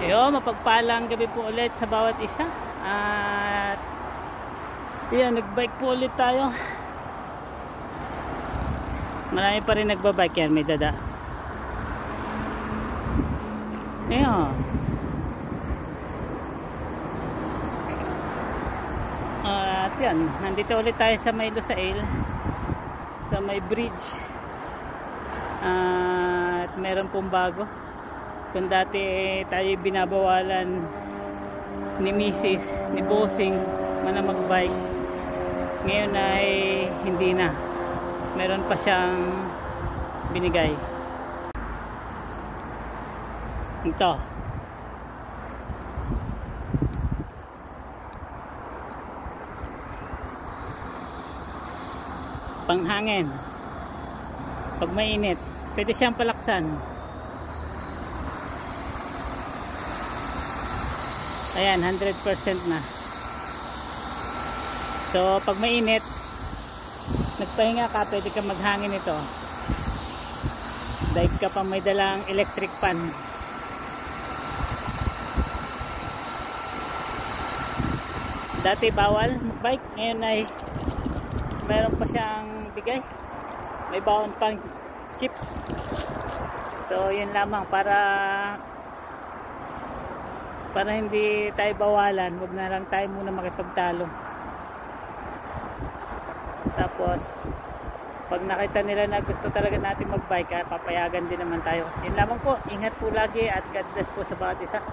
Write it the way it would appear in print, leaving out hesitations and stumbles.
Mapagpalang gabi po ulit sa bawat isa. At yan, nagbike po ulit tayo. Marami pa rin nagbabike yan, may dada. Ayan. At yan, nandito ulit tayo sa may Lusail, sa may bridge. At meron pong bago. Kung dati tayo binabawalan ni Mrs. ni Bossing na magbike, ngayon ay hindi na. Meron pa siyang binigay. Ito. Panghangin. Pag mainit, pwede siyang palaksan. Ayan, 100% na. So, pag mainit, nagpahinga ka, pwede ka maghangin ito. Dahil ka pa may dalang electric fan. Dati bawal magbike, ngayon ay meron pa siyang bigay. May bawon pang chips. So, yun lamang para hindi tayo bawalan, wag na lang tayo muna makipagtalo. Tapos pag nakita nila na gusto talaga natin magbike, papayagan din naman tayo. Yun lamang po, ingat po lagi at God bless po sa bawat isa.